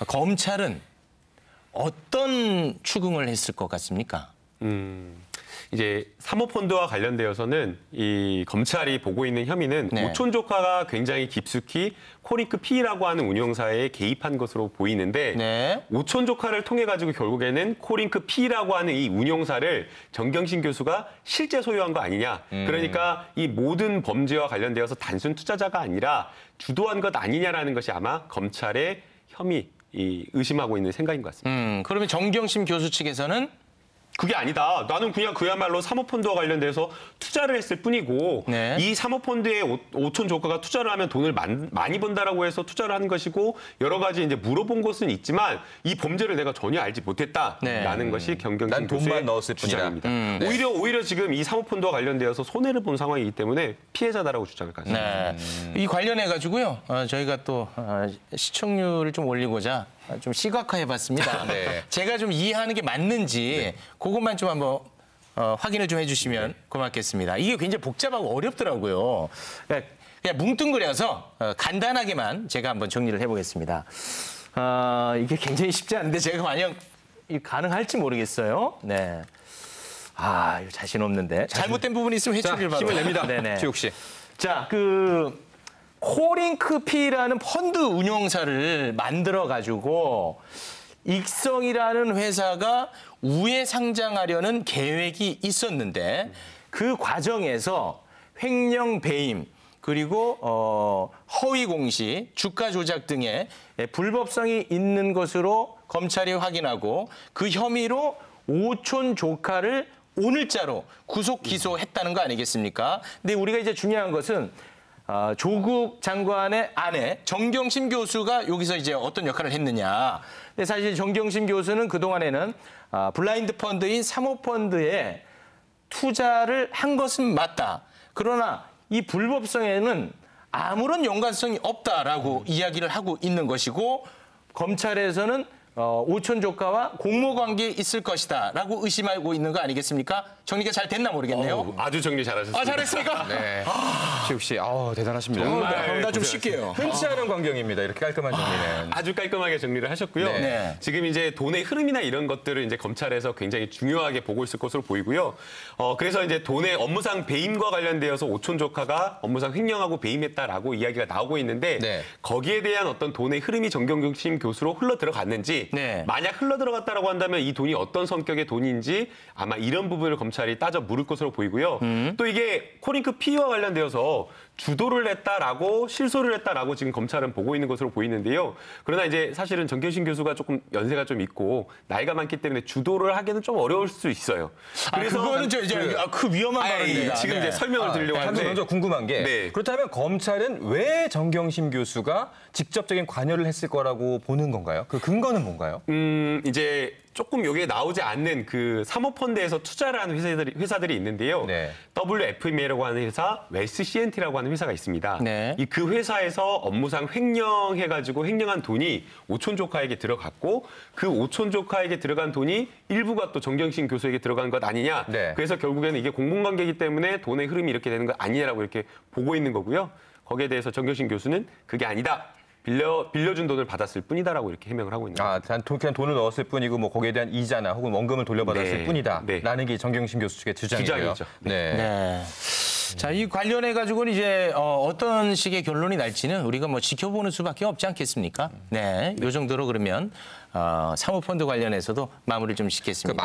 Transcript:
검찰은 어떤 추궁을 했을 것 같습니까? 이제 사모펀드와 관련되어서는 이 검찰이 보고 있는 혐의는 네. 오촌 조카가 굉장히 깊숙이 코링크 P라고 하는 운용사에 개입한 것으로 보이는데 네. 오촌 조카를 통해 가지고 결국에는 코링크 P라고 하는 이 운용사를 정경심 교수가 실제 소유한 거 아니냐. 그러니까 이 모든 범죄와 관련되어서 단순 투자자가 아니라 주도한 것 아니냐라는 것이 아마 검찰의 의심하고 있는 생각인 것 같습니다. 그러면 정경심 교수 측에서는 그게 아니다. 나는 그냥 그야말로 사모펀드와 관련돼서 투자를 했을 뿐이고 네. 이 사모펀드에 오촌 조카가 투자를 하면 돈을 많이 번다라고 해서 투자를 한 것이고 여러 가지 이제 물어본 것은 있지만 이 범죄를 내가 전혀 알지 못했다라는 것이 경경심 교수의 돈만 넣었을 주장입니다. 뿐이다. 오히려 지금 이 사모펀드와 관련되어서 손해를 본 상황이기 때문에 피해자다라고 주장을 했습니다. 이 관련해 가지고요. 저희가 또 시청률을 좀 올리고자 좀 시각화해봤습니다. 네. 제가 좀 이해하는 게 맞는지 그것만 좀 한번 확인을 좀 해주시면 고맙겠습니다. 이게 굉장히 복잡하고 어렵더라고요. 그냥 뭉뚱그려서 간단하게만 제가 한번 정리를 해보겠습니다. 이게 굉장히 쉽지 않은데 제가 만약 가능할지 모르겠어요. 네. 이거 자신 없는데. 잘못된 부분이 있으면 회초리를 자, 힘을 냅니다. 네네. 최욱 씨. 자, 코링크 P라는 펀드 운용사를 만들어가지고 익성이라는 회사가 우회 상장하려는 계획이 있었는데 그 과정에서 횡령 배임 그리고 허위 공시, 주가 조작 등의 불법성이 있는 것으로 검찰이 확인하고 그 혐의로 오촌 조카를 오늘자로 구속 기소했다는 거 아니겠습니까? 근데 우리가 이제 중요한 것은 조국 장관의 아내 정경심 교수가 여기서 이제 어떤 역할을 했느냐. 근데 사실 정경심 교수는 그동안에는 블라인드 펀드인 사모펀드에 투자를 한 것은 맞다. 그러나 이 불법성에는 아무런 연관성이 없다라고 이야기를 하고 있는 것이고 검찰에서는 오촌 조카와 공모관계에 있을 것이다라고 의심하고 있는 거 아니겠습니까? 정리가 잘 됐나 모르겠네요. 아주 정리 잘하셨습니다. 잘했습니까? 네. 최욱 씨, 대단하십니다. 정말 나 좀 쉴게요. 흔치 않은 광경입니다. 이렇게 깔끔한 정리는. 아주 깔끔하게 정리를 하셨고요. 네. 지금 이제 돈의 흐름이나 이런 것들을 이제 검찰에서 굉장히 중요하게 보고 있을 것으로 보이고요. 그래서 이제 돈의 업무상 배임과 관련되어서 오촌 조카가 업무상 횡령하고 배임했다라고 이야기가 나오고 있는데 네. 거기에 대한 어떤 돈의 흐름이 정경심 교수로 흘러 들어갔는지 네. 만약 흘러 들어갔다라고 한다면 이 돈이 어떤 성격의 돈인지 아마 이런 부분을 검찰이 따져 물을 것으로 보이고요. 또 이게 코링크 P와 관련되어서 주도를 했다라고 실소를 했다라고 지금 검찰은 보고 있는 것으로 보이는데요. 그러나 이제 사실은 정경심 교수가 조금 연세가 좀 있고 나이가 많기 때문에 주도를 하기는 좀 어려울 수 있어요. 그래서 그거는 그 위험한 발언입니다. 지금 네. 이제 설명을 드리려고 하는데 먼저 궁금한 게 네. 그렇다면 검찰은 왜 정경심 교수가 직접적인 관여를 했을 거라고 보는 건가요? 그 근거는 뭔가요? 이제 조금 여기에 나오지 않는 그 사모펀드에서 투자를 하는 회사들이 있는데요. 네. WFM이라고 하는 회사, 웰스 CNT라고 하는 회사가 있습니다. 네. 그 회사에서 업무상 횡령해가지고 횡령한 돈이 오촌 조카에게 들어갔고 그 오촌 조카에게 들어간 돈이 일부가 또 정경심 교수에게 들어간 것 아니냐. 네. 그래서 결국에는 이게 공공관계이기 때문에 돈의 흐름이 이렇게 되는 것 아니냐라고 이렇게 보고 있는 거고요. 거기에 대해서 정경심 교수는 그게 아니다. 빌려준 돈을 받았을 뿐이다라고 이렇게 해명을 하고 있는 거죠. 그냥 돈을 넣었을 뿐이고 뭐 거기에 대한 이자나 혹은 원금을 돌려받았을 네. 뿐이다라는 게 정경심 교수 측의 주장이고요. 주장이죠. 네. 자, 이 관련해 가지고는 이제 어떤 식의 결론이 날지는 우리가 뭐 지켜보는 수밖에 없지 않겠습니까? 네, 요 정도로 그러면 사모펀드 관련해서도 마무리를 좀 짓겠습니다.